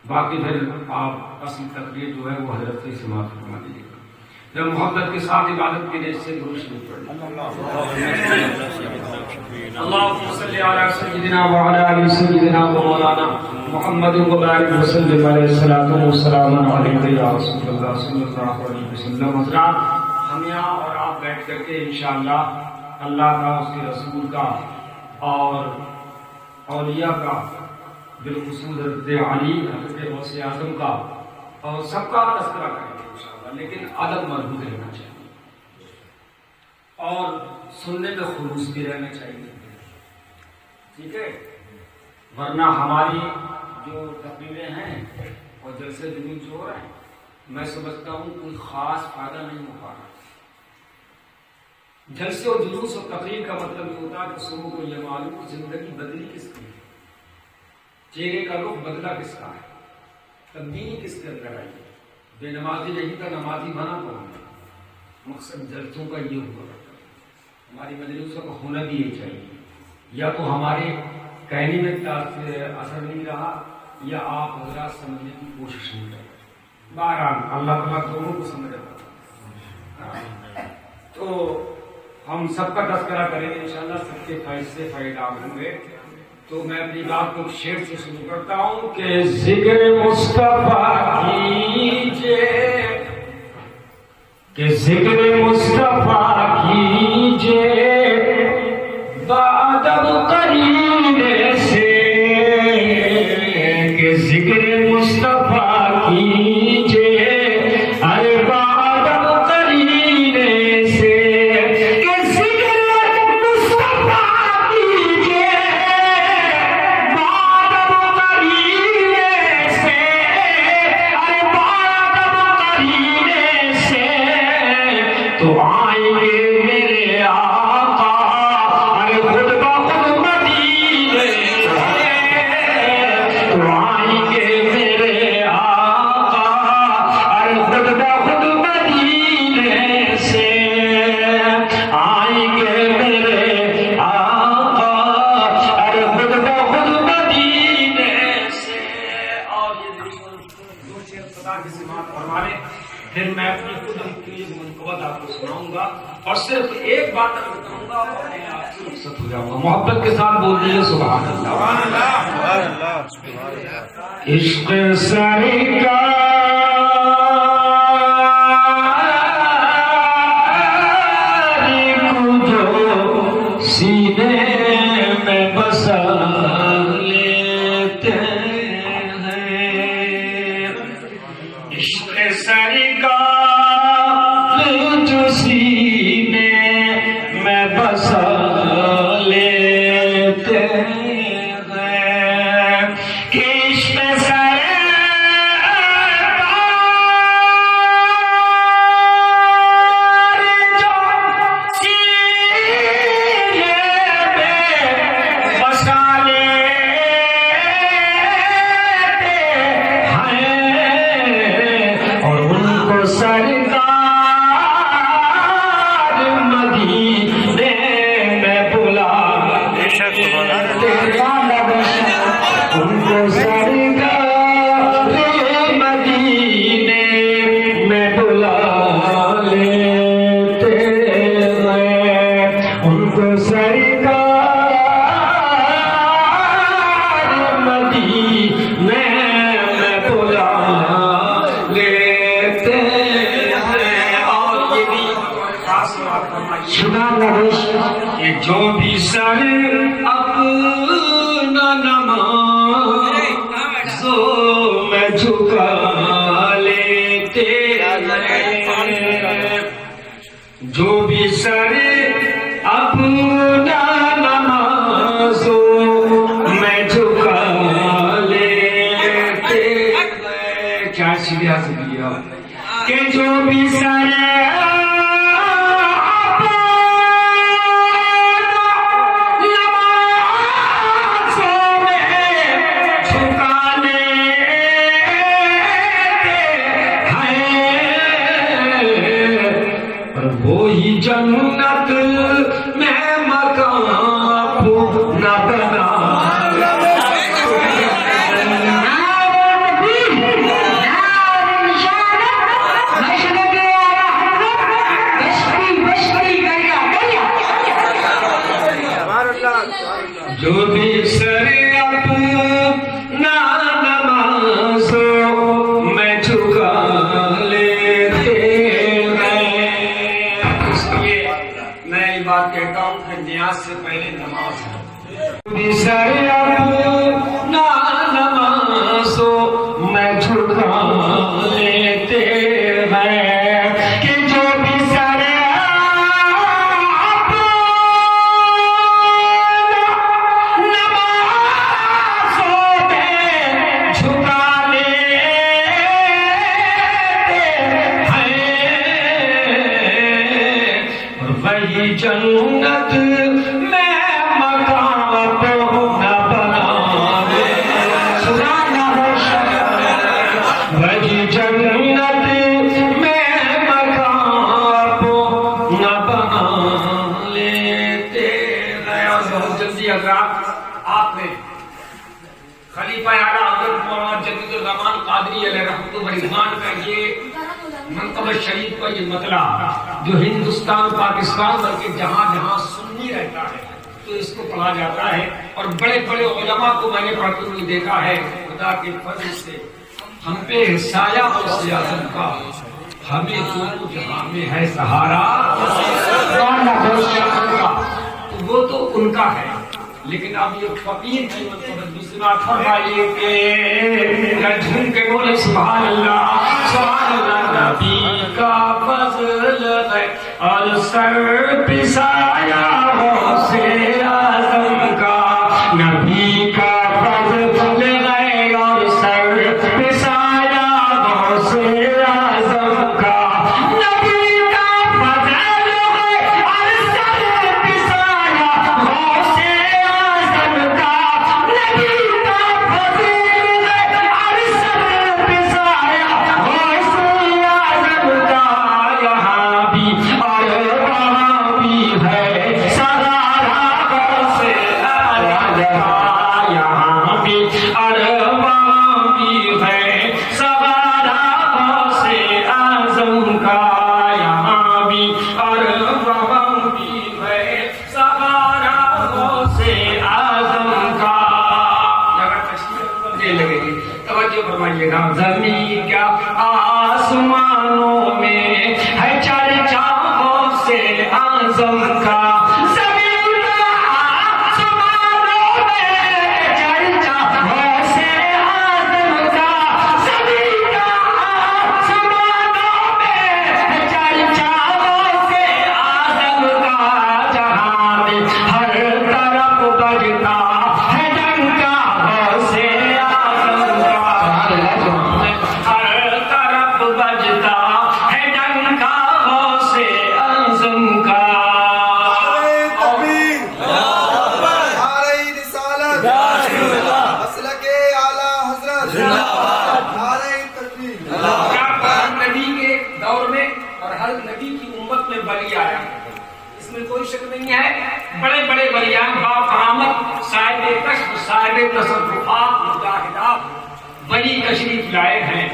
باقی پھر آپ اصل تقریر جو ہے وہ حضرت سے سماعت فرما دیجیے گا. جب محبت کے ساتھ عبادت کے لیے سے درود شریف پڑھیں. اللهم صل علی سیدنا وعلی آل سیدنا مولانا محمد وبارک وسلم علیہ الصلوۃ والسلام علیک یا رسول اللہ صلی اللہ علیہ وسلم. حضرات ہم یہاں اور آپ بیٹھ کر کے انشاءاللہ اللہ کا، اس کے رسول کا اور اولیاء کا، بالخصوص حضرت علی، حضرت غوث اعظم کا اور سب کا تذکرہ کریں گے انشاءاللہ، لیکن ادب مربوط رہنا چاہیے اور سننے میں خلوص بھی رہنا چاہیے. ٹھیک ہے، ورنہ ہماری جو تقریریں ہیں اور جلسے دینی جو ہو رہے ہیں، میں سمجھتا ہوں کوئی خاص فائدہ نہیں ہو پا رہا. جلسے اور جلوس اور تقریر کا مطلب یہ ہوتا ہے کہ سنوں کو یہ معلوم کہ زندگی بدلی کس کی ہے، چہرے کا رخ بدلا کس کا ہے، تبدیلی کس کے اندر آئی ہے. بے نمازی نہیں تھا، نمازی بنا کون ہے. مقصد جلسوں کا یہ ہوا کرتا ہے. ہماری مجلسوں کا ہونا بھی یہ چاہیے، یا تو ہمارے کہنے میں اثر نہیں رہا یا آپ حضرات سمجھنے کی کوشش نہیں کرتے. بہرحال اللہ تعالیٰ دونوں کو سمجھ رہا. تو ہم سب کا تذکرہ کریں گے انشاءاللہ، سب کے فائد سے فائدہ ہوں گے. تو میں اپنی بات کو شعر سے شروع کرتا ہوں کہ ذکر مصطفیٰ کیجئے، کہ ذکر مصطفیٰ کیجئے بادب قرینے سے، کہ ذکر مصطفیٰ کیجئے ارے بادب قرینے سے، کہ ذکر مصطفیٰ کیجئے بادب قرینے سے، ارے بادب قرینے سے. تو آئیں گے میرے آقا ارے خود بخود مدینے سے، تو آئیں گے میرے آقا ارے خود بخود مدینے سے، آئیں گے میرے آقا ارے خود بخود مدینے سے. اور یہ دو شعر خدا کی سماعت فرما لیں، پھر میں اپنی خود کی منقبت آپ کو سناؤں گا اور صرف ایک بات بتاؤں گا اور میں آپ سے رخصت ہو جاؤں گا. محبت کے ساتھ بول دیجیے سبحان اللہ. عشق سرکار کو جو سینے میں بسا لیتے ہیں، عشق سرکار جو سینے میں بسا لیتے ہیں، جو بھی سر اپنا نمازوں میں جھکا لیتے ہیں، جو بھی سر اپنا نمازوں میں جھکا لیتے ہیں، کیا سیدھا سے دیا کہ جو بھی سر جنت میں مکان نہ بنا جو بھی سر اپنا نمازوں میں جھکا لیتے ہیں، اس لیے میں یہ بات کہتا ہوں کہ نیاز سے پہلے نماز ہے، جو بھی سر اپنا نمازوں میں جھکا لیتے ہیں، کہ جو بھی سر جنت میں مکان نہ بناوے، وہی جنت میں مکان نہ بنا لیتے ہیں۔ بہت جلدی حضرات آپ نے خلیفہ اعلیٰ حضرت مولانا جدید الرحمان قادری علیہ رحمۃ اللہ کا یہ منقبہ شریف کا یہ مطلب جو ہندوستان پاکستان بلکہ جہاں جہاں سنی رہتا ہے تو اس کو پڑھا جاتا ہے، اور بڑے بڑے علماء کو میں نے پڑھتے ہوئے دیکھا ہے۔ خدا کے فضل سے ہم پہ سایہ اور سیاست کا، ہمیں دونوں جہاں میں ہے سہارا، تو وہ تو ان کا ہے، لیکن اب یہ فقیر کی دوسرا فرمائیے کہ جھوم کے بولے سبحان اللہ سبحان اللہ، نبی کا فضل ہے اور سر پہ سایہ غوثِ اعظم کا، نبی کا فضل ہے اور سر پہ سایہ غوثِ اعظم کا، نبی کا فضل ہے اور سر پہ سایہ غوثِ اعظم کا، نبی کا فضل ہے اور سر پہ سایہ غوثِ اعظم کا، یہاں بھی اور وہاں بھی ہے سہارا غوثِ اعظم کا، یہاں بھی اور وہاں بھی ہے سہارا غوثِ اعظم کا، یہاں بھی اور وہاں بھی ہے سہارا غوثِ اعظم کا۔ اگر تشریح لگے گی توجہ فرمائیے گا، زمین کیا آسمانوں میں ہے چرچا غوثِ اعظم کا، زمین کا آسمانوں میں چرچا غوثِ اعظم کا، زمین کا آسمانوں میں چرچا غوثِ اعظم کا، جہاں میں ہر طرف بجتا ہے ڈنکا غوثِ اعظم کا، ہر طرف بجتا ہے ڈنکا غوثِ اعظم کا۔ ہر نبی کے دور میں اور ہر نبی کی امت میں ولی آیا، اس میں کوئی شک نہیں ہے، بڑے بڑے ولیان باکرامت، صاحب کشف، صاحب تصرفات، مجاہدات ولی تشریف لائے ہیں،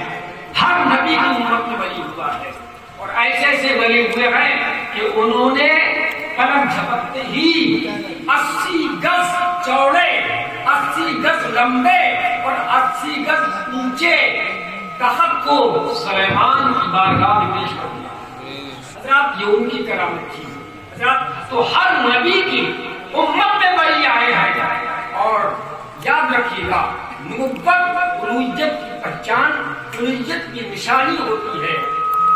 ہر نبی کی امت میں ولی ہوا ہے، اور ایسے ایسے ولی ہوئے ہیں کہ انہوں نے قلم جھپکتے ہی 80 گز چوڑے، 80 گز لمبے اور 80 گز اونچے تخت کو سلیمان کی بارگاہ میں پیش کر دیا۔ حضرات یہ ان کی کرامت تھی، تو ہر نبی کی امت میں ولی آئے ہیں. اور یاد رکھیے گا نبوت الوہیت کی پہچان الوہیت کی نشانی ہوتی ہے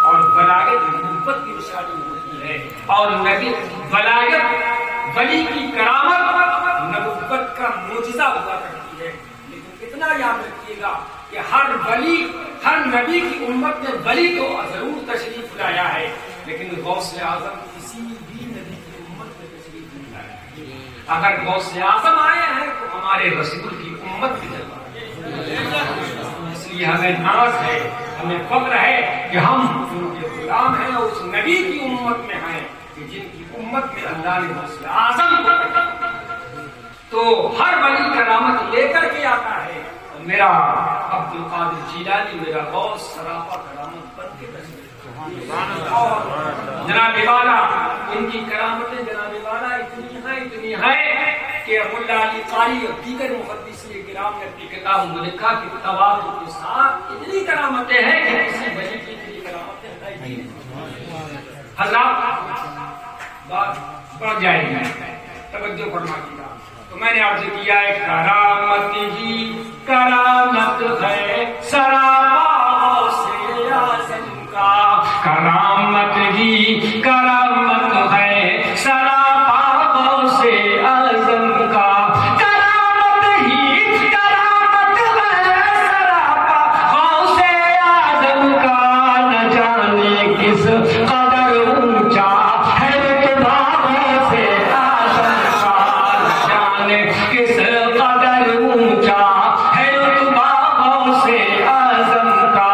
اور بلاغت نبوت کی نشانی ہوتی ہے. اور نبی بلاغت ولی کی کرامت نبوت کا معجزہ ہوا کرتی ہے. لیکن اتنا یاد رکھیے گا کہ ہر ولی ہر نبی کی امت میں ولی تو ضرور تشریف لایا ہے لیکن غوث اعظم کسی بھی نبی کی امت میں تشریف نہیں لایا. اگر غوث اعظم آئے ہیں تو ہمارے رسول کی امت کی جگہ. اس لیے ہمیں ناز ہے ہمیں فخر ہے کہ ہم ان کے غلام ہیں اور اس نبی کی امت میں ہیں کہ جن کی امت میں اللہ نے غوث اعظم کو تو ہر ولی کرامت لے کر کے آتا ہے. میرا عبد القادر جیلانی میرا غوث سراپا کرامت بن کے جناب والا ان کی کرامتیں جناب والا اتنی ہیں کہ ملا علی قاری اور دیگر محدثین کرام نے اپنی کتاب میں لکھا کہ تواضع کے ساتھ اتنی کرامتیں ہیں کہ کسی ولی کی اتنی کرامتیں نہیں. حضرات بات بڑھ جائے گی توجہ فرمائیے گا. تو میں نے عرض کیا ہے کرامت ہی کرامت ہے سراپا سے اعظم کا. کرامت ہی کرامت ہے سراپا سے اعظم کا. کرامت ہی کرامت ہے سراپا سے اعظم کا. نہ جانے کس قدر اونچا ہے رتبہ سے اعظم کا. نہ جانے کس قدر اونچا ہے رتبہ سے اعظم کا.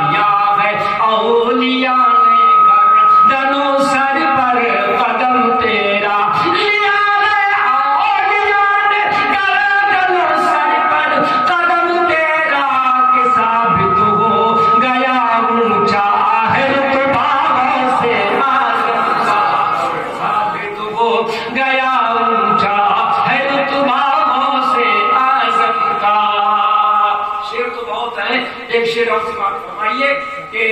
لیا ہے اولیاء نے گردنوں سر پر قدم تیرا. لیا ہے اولیاء نے گردنوں سر پر قدم تیرا کہ ثابت ہو گیا اونچا ہے رتبہ سے اعظم کا. ثابت ہو گیا اونچا ہے رتبہ سے اعظم کا. شعر تو بہت ہے. ایک شعر اور سے بات فرمائیے کہ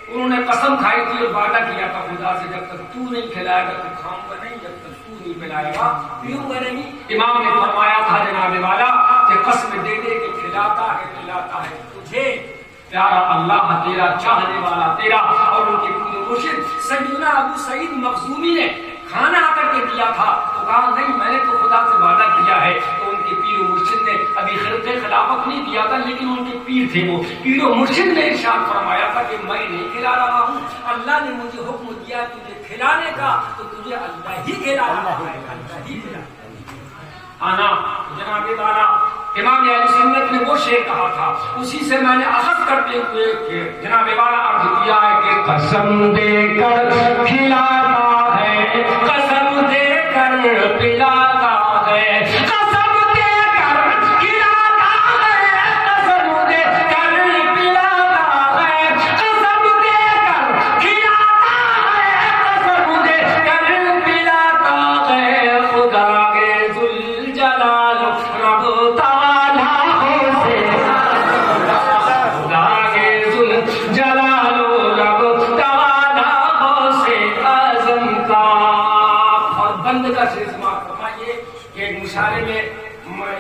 انہوں نے قسم کھائی تھی اور وعدہ کیا تھا خدا سے جب تک تو نہیں کھلائے گا تو کھاؤں گا نہیں, جب تک تو نہیں پلائے گا پیوں گا نہیں. امام نے فرمایا تھا جناب والا کہ قسم دے دے کہ کھلاتا ہے تجھے پیارا اللہ تیرا چاہنے والا تیرا. اور ان کے پورے مرشد سیدنا ابو سعید مخزومی نے کھانا آ کر کے دیا تھا تو کہا نہیں میں نے تو خدا سے وعدہ کیا ہے. تو ان کے پیر و مرشد نے ابھی خلق خلافت نہیں دیا تھا لیکن ان کے پیر تھے وہ پیر و مرشد نے ارشاد فرمایا تھا کہ میں نہیں کھلا رہا ہوں, اللہ نے مجھے حکم دیا تجھے کھلانے کا تو تجھے اللہ ہی کھلا رہا ہے. اللہ ہی کھلا آنا. جناب والا امام اہل سنت نے وہ شعر کہا تھا اسی سے میں نے اخذ کرتے ہوئے کہ جناب والا عرض کیا ہے کہ قسم دے کر کھلاتا ہے, قسم دے کر پلاتا ہے, قسم دے کر کھلاتا ہے, قسم دے کر پلاتا ہے, قسم دے کر کھلاتا ہے, قسم دے کر پلاتا ہے. خدا کے ذوالجلال رب تعالی سے خدا کے ذوالجلال رب تعالی سے اعظم کا. اور بند کا سلسلہ فرمائیے کہ ایک مشاعرے میں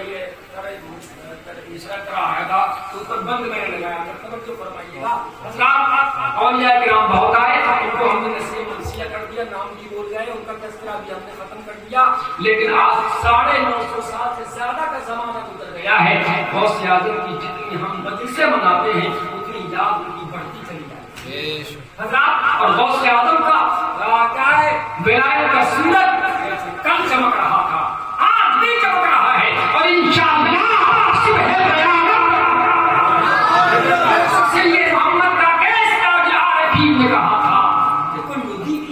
یہ مشاعرہ کرایا تھا تو اس پر بند میں نے لگایا تھا. توجہ فرمائیے گا. حضرات اولیاء کرام بہت آئے ان کو ہم نے نصیحت منصیہ کر دیا, نام بھی بول گئے, ان کا تذکرہ بھی ہم نے ختم کر دیا. لیکن آج 950 سال سے زیادہ کا زمانہ گزر گیا ہے. غوث اعظم کی جتنی ہم مجلسیں مناتے ہیں اتنی یاد ان کی بڑھتی چلی جاتی ہے. حضرات اور غوث اعظم کا کیا ہے ولایت کا سورج کل چمک رہا تھا, آج بھی چمک رہا ہے اور انشاءاللہ صبح قیامت سید محمد کا کیس تاج عارفین نے کہا تھا کہ کل ذکر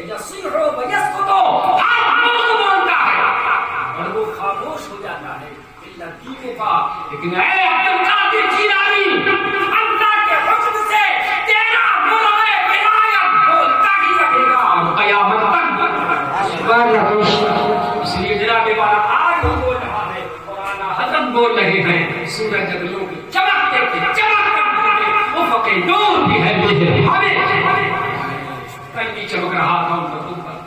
یصیح و یسکت, ہر موضوع بولتا ہے اور وہ خاموش ہو جاتا ہے الا دیکھے کا. لیکن اے عبد القادر جیلانی اللہ کے حکم سے تیرا ملائے ولایت بولتا ہی رہے گا اور قیامت تک. اس لیے جناب والا آج بھی بول رہا ہے, قرآن حضرت بول رہے ہیں, سورج جگلوں کی چمکتے تھے چمک کر افق نور بھی ہے ہمیں کل بھی چمک رہا تھا ان کا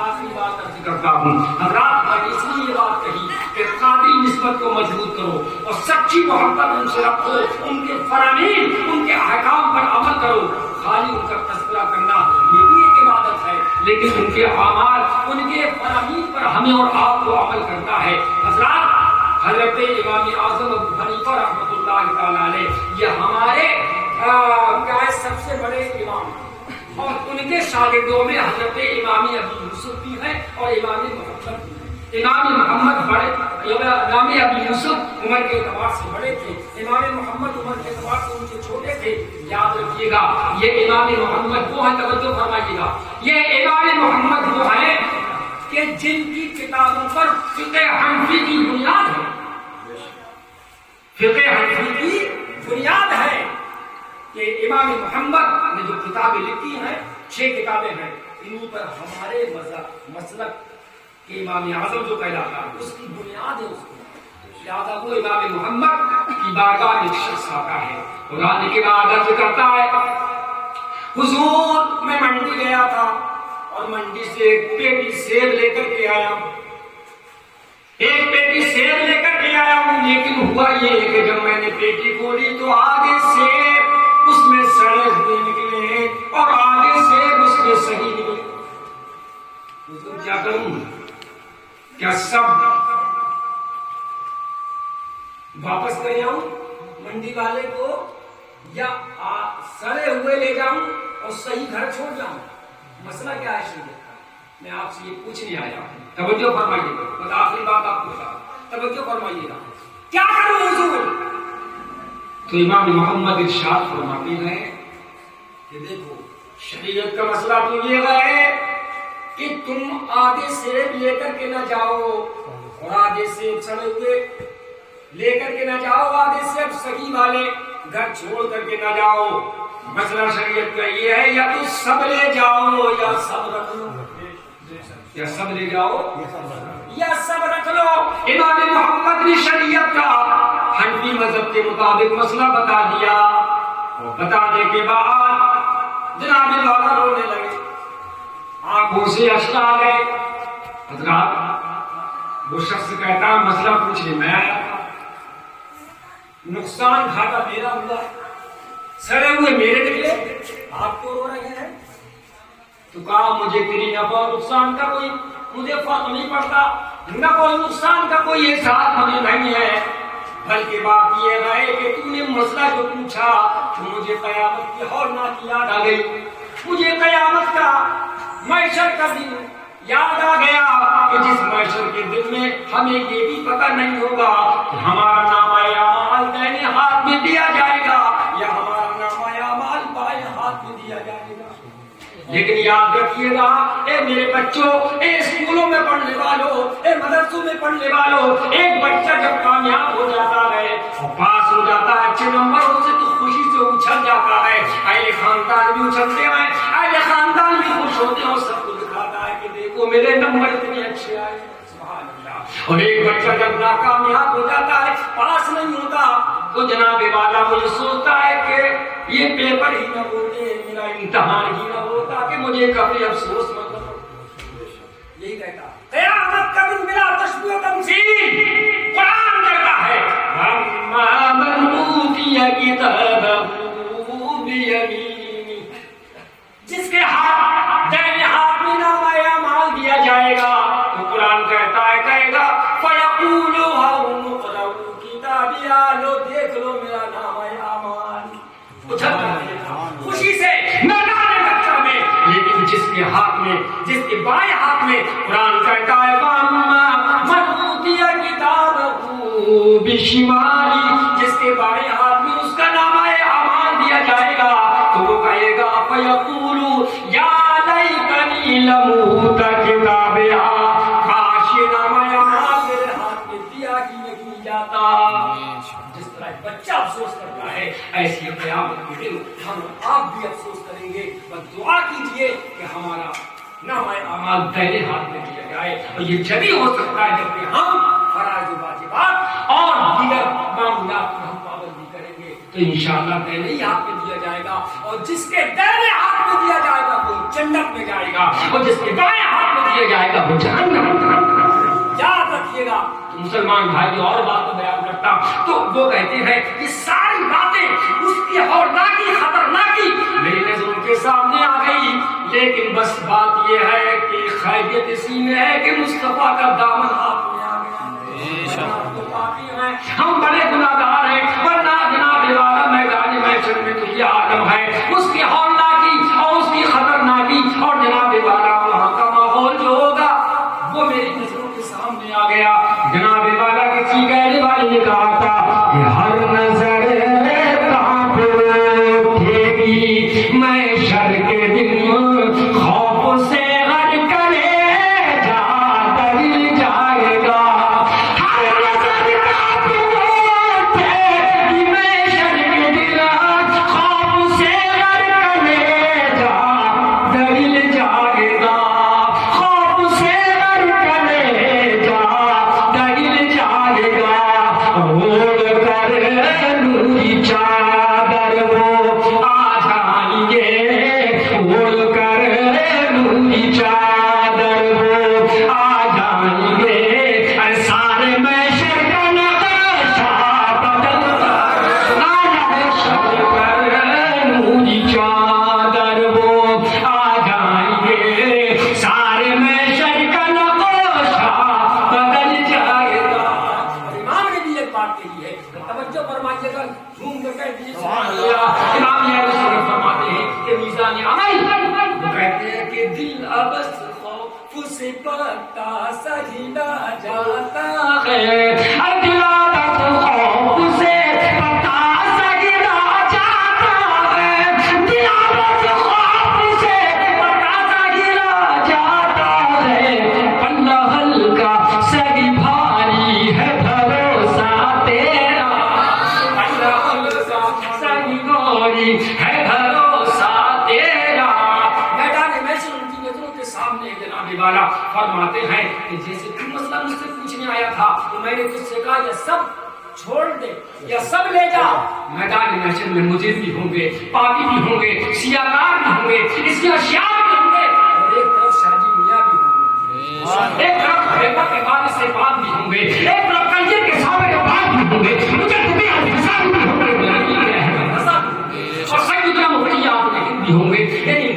آخری بات عرض کرتا ہوں حضرات، میں اس لیے یہ بات کہی کہ قادری نسبت کو مضبوط کرو اور سچی محبت ان سے رکھو، ان کے فرامین، ان کے احکام پر عمل کرو. خالی ان کا تذکرہ کرنا یہ بھی ایک عبادت ہے، لیکن ان کے اعمال، ان کے فرامین پر ہمیں اور آپ کو عمل کرنا ہے. حضرات، حضرت امام اعظم ابو حنیفہ رحمۃ اللہ تعالیٰ علیہ یہ ہمارے کیا ہے سب سے بڑے امام، اور ان کے شاگردوں میں حضرت امام ابو یوسف بھی ہے اور امام محمد بھی ہے. امام محمد بڑے، امام ابو یوسف عمر کے اعتبار سے بڑے تھے، امام محمد عمر کے اعتبار سے ان سے چھوٹے تھے. یاد رکھیے گا یہ امام محمد وہ ہیں، توجہ فرمائیے گا، یہ امام محمد وہ ہیں کہ جن کی کتابوں پر فقہ حنفی کی بنیاد ہے. فقہ حنفی کی بنیاد ہے کہ امام محمد نے جو کتابیں لکھی ہیں، 6 کتابیں ہیں، انہی پر ہمارے مسلک کے امام اعظم جو کہلاتا ہے اس کی بنیاد ہے. اس کو لہٰذا وہ امام محمد کی بارگاہ میں ایک شخص آتا ہے اور آنے کے بعد عرض کرتا ہے، حضور میں منڈی گیا تھا اور منڈی سے ایک پیٹی سیب لے کر کے آیا ہوں، لیکن ہوا یہ کہ جب میں نے پیٹی کھولی تو آگے سیب اس میں سڑے ہوئے نکلے اور آگے سیب اس میں صحیح نکلے. حضور کیا کروں؟ کیا سب واپس لے جاؤں منڈی والے کو، یا سڑے ہوئے لے جاؤں اور صحیح گھر چھوڑ جاؤں؟ مسئلہ کیا ہے شریعت کا؟ میں آپ سے یہ پوچھنے آیا ہوں، توجہ فرمائیے گا. بس آخری بات آپ کو بتا، توجہ فرمائیے گا، کیا کروں حضور؟ تو امام محمد ارشاد فرماتے ہیں کہ دیکھو شریعت کا مسئلہ تو یہ ہے کہ تم آگے سیب لے کر کے نہ جاؤ اور آگے سیب سڑے ہوئے لے کر کے نہ جاؤ، آگے سیب صحیح والے گھر چھوڑ کر کے نہ جاؤ. مسئلہ شریعت کا یہ ہے یا تو سب لے جاؤ یا سب رکھ لو، یا سب لے جاؤ یا سب رکھ لو. امام محمد نے شریعت کا حنفی مذہب کے مطابق مسئلہ بتا دیا، اور بتانے کے بعد جناب والا رونے لگے، آنکھوں سے اشک آ گئے. حضرات، وہ شخص کہتا مسئلہ پوچھنے میں آیا تھا، نقصان گھاٹا میرا ہوا، سڑے ہوئے میرے نکلے، آپ کو رو رہے ہیں. تو کہا مجھے تیری نفع اور نقصان کا کوئی مجھے فرق نہیں پڑتا، نفع اور نقصان کا کوئی احساس مجھے نہیں ہے، بلکہ بات یہ ہے کہ تم نے مسئلہ جو پوچھا تو مجھے قیامت کی ہولناک یاد آ گئی، مجھے قیامت کا محشر کا دن یاد آ گیا کہ جس محشر کے دن میں ہمیں یہ بھی پتہ نہیں ہوگا کہ ہمارا نامہ اعمال دائیں ہاتھ میں دیا جائے گا یا ہمارا نامہ اعمال بائیں ہاتھ میں دیا جائے گا. لیکن یاد رکھیے گا اے میرے بچوں، اے اسکولوں میں پڑھنے والوں، اے مدرسوں میں پڑھنے والوں، ایک بچہ جب کامیاب ہو جاتا ہے اور پاس ہو جاتا ہے اچھے نمبروں سے تو خوشی سے اچھل جاتا ہے، اہل خاندان بھی اچھلتے ہیں، اہل خاندان بھی خوش ہوتے ہیں اور سب کو دکھاتا ہے کہ دیکھو میرے نمبر اتنے اچھے آئے. سبحان اللہ. اور ایک بچہ جب ناکامیاب ہو جاتا ہے، پاس نہیں ہوتا، تو جناب والا وہ یہ سوچتا ہے کہ یہ پیپر ہی نہ ہوتے، میرا امتحان ہی نہ ہوتا کہ مجھے کبھی افسوس مت ہو. یہی کہتا قیامت کا دن بلا تشبیہ و تمثیل قرآن کہتا ہے اما من اوتی کتابہ بیمینہ، جس کے ہاتھ دائیں ہاتھ میں نامہ اعمال دیا جائے گا تو قرآن کہتا ہے کہے گا فیقول ہاؤم اقرؤوا کتابیہ، لو دیکھ لو میرا نامہ اعمال. خوشی سے میدان بچہ میں. لیکن جس کے ہاتھ میں، جس کے بائیں ہاتھ میں قرآن کہتا ہے واما من اوتی کتابہ بشمالہ، جس کے بائیں ہاتھ میں اس کا نامہ اعمال دیا جائے گا تو وہ کہے گا فیقول یا لیتنی لم اوت کتابیہ، کاش یہ نامہ اعمال میرے ہاتھ میں دیا ہی نہیں جاتا. جس طرح بچہ افسوس کرتا ہے ایسی قیامت کے دن ہم آپ بھی افسوس کریں گے. بس دعا کیجئے کہ ہمارا نامہ اعمال دائیں ہاتھ میں دیا جائے، اور یہ جبھی ہو سکتا ہے جبکہ ہم فرائض و واجبات اور دیگر معمولات کی ہم پابندی کریں گے. تو انشاءاللہ دہنے ہاتھ میں دیا جائے گا، اور جس کے دہنے ہاتھ میں دیا جائے گا وہ جنت میں جائے گا، اور جس کے بائیں ہاتھ میں دیا جائے گا وہ جہنم میں۔ یاد رکھیے گا۔ تو مسلمان بھائی اور بات بیان کرتا تو وہ کہتے ہیں یہ ساری باتیں اس کی ہولناکی خطرناکی میری نظروں کے سامنے آ گئی، لیکن بس بات یہ ہے کہ خیریت اسی میں ہے کہ مصطفیٰ کا دامن ہاتھ میں آ گیا۔ ہم بڑے گناہگار ہیں، ورنہ جناب والا میدان محشر میں تو یہ عالم ہے، اس کی ہولناکی اور اس کی خطرناکی اور جناب والا وہاں کا ماحول جو ہوگا وہ میری نظروں کے سامنے آ گیا۔ جناب والا کسی کہنے والے نے کہا تھا کہ ہر نظر کہاں پہ اٹھے گی محشر کے دن، خوف سے غر کرے جا دل جائے گا۔ فرماتے ہیں کہ جیسے تم مسئلہ مجھ سے پوچھنے آیا تھا تو میں نے تجھ سے کہا یہ سب چھوڑ دے یا سب لے جا۔ میدان محشر میں مجرم بھی ہوں گے، پاپی بھی ہوں گے، سیاکار بھی ہوں گے، اس کی اشیاء بھی ہوں گے، اور ایک طرف شاہجی میاں بھی ہوں گے، ایک طرف خلیفہ کے بعد سے پاک بھی ہوں گے، ایک طرف کنجر کے سامنے کے بعد بھی ہوں گے، مجھے بھی حساب بھی ہوں گے، اور سیدنا مقیات بھی ہوں گے، یعنی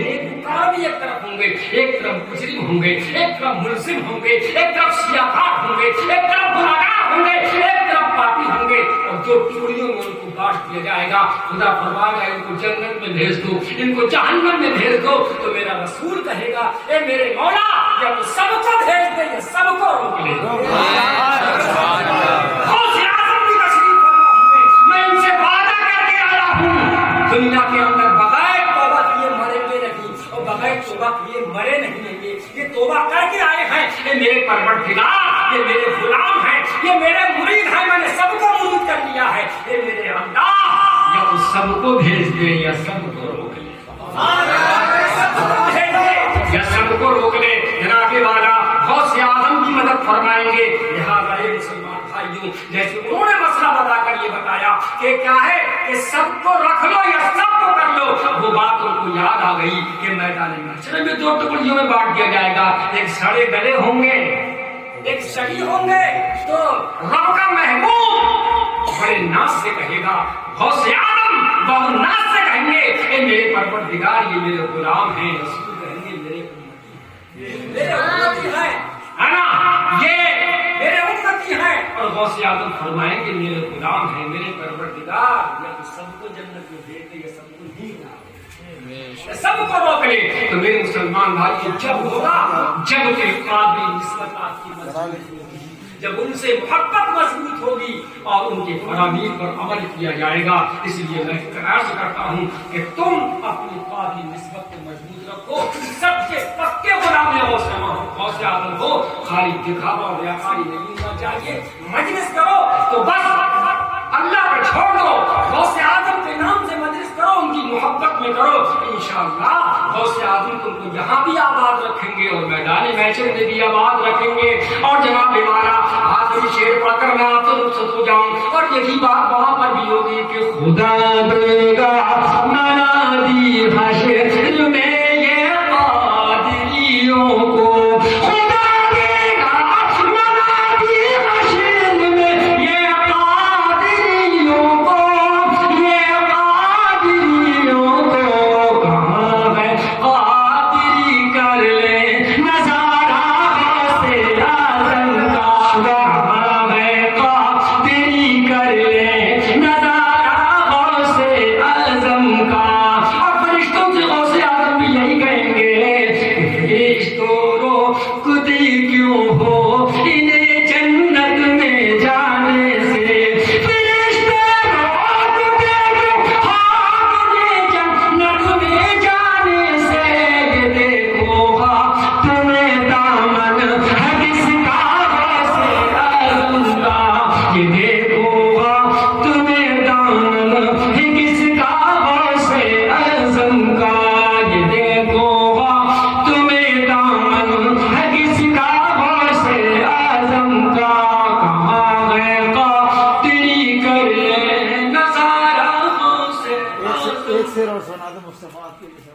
بھی ایک طرف ہوں گے، ایک طرف مجرم ہوں گے، ایک طرف ملزم ہوں گے، ایک طرف سیاکار ہوں گے، ایک طرف گناہگار ہوں گے، ایک طرف پاپی ہوں گے، اور جو ٹوڑیوں میں ان کو بانٹ دیا جائے گا خدا فرمائے گا ان کو جنت میں بھیج دو، ان کو جہنم میں بھیج دو، تو میرا رسول کہے گا اے میرے مولا یا تو سب کو بھیج دے یا سب کو روک لے۔ میں ان سے وعدہ کر کے آیا ہوں دنیا کے اندر بغیر توبہ کیے مریں گے نہیں، اور بغیر توبہ کیے مرے نہیں ہیں، یہ توبہ کر کے آئے ہیں، یہ میرے پروردگار، یہ میرے غلام ہیں، یہ میرے مرید ہیں، میں نے سب کو مرید کر لیا ہے، یہ میرے اللہ یا تو سب کو بھیج دے یا سب کو روک لے، یا سب کو روک لے۔ جناب والا غوث اعظم کی مدد فرمائیں گے۔ لہٰذا یہ مسلمان بھائیوں جیسے انہوں نے مسئلہ بتا کر یہ بتایا کہ کیا ہے کہ سب کو رکھ لو یا سب کو کر لو، وہ بات ان کو یاد آ گئی کہ میدان محشر میں دو ٹکڑیوں میں بانٹ دیا جائے گا، ایک سڑے گلے ہوں گے، ایک سڑی ہوں گے، تو رب کا محبوب بڑے ناز سے کہے گا، غوث اعظم بہت ناز سے کہیں گے اے میرے پروردگار یہ میرے غلام ہیں، رسول کہیں گے میرے امتی ہیں، ہے نا، یہ میرے امتی ہیں، اور غوث اعظم فرمائیں گے میرے غلام ہیں، میرے پروردگار یا تو سب کو جنت میں بھیج دے یا سب کو نہیں بھیج، سب کو روک لے۔ تو میرے مسلمان بھائی جب ہوگا جب کے قابل نسبت آپ کی مضبوط ہوگی، جب ان سے محبت مضبوط ہوگی اور ان کے فرامین پر عمل کیا جائے گا۔ اس لیے میں عرض کرتا ہوں کہ تم اپنی قابل نسبت کو مضبوط رکھو، سب سے پکے غلام غوث اعظم ہو، خالی دکھاوا اور ریاکاری نہیں ہونا چاہیے۔ مجلس کرو تو بس اللہ پر چھوڑ دو، غوث اعظم کے نام سے مجلس کرو، ان کی محبت میں کرو، انشاءاللہ غوث اعظم تم کو یہاں بھی آباد رکھیں گے اور میدان محشر میں بھی آباد رکھیں گے۔ اور جناب والا آخری شعر پڑھ کر میں آپ سے رخصت ہو جاؤں. اور یہی بات وہاں پر بھی ہوگی کہ خدا دے گا منادی حشر میں یہ قادریوں کو. ایک شعر اور سنا دو مصطفیٰ کے لیے.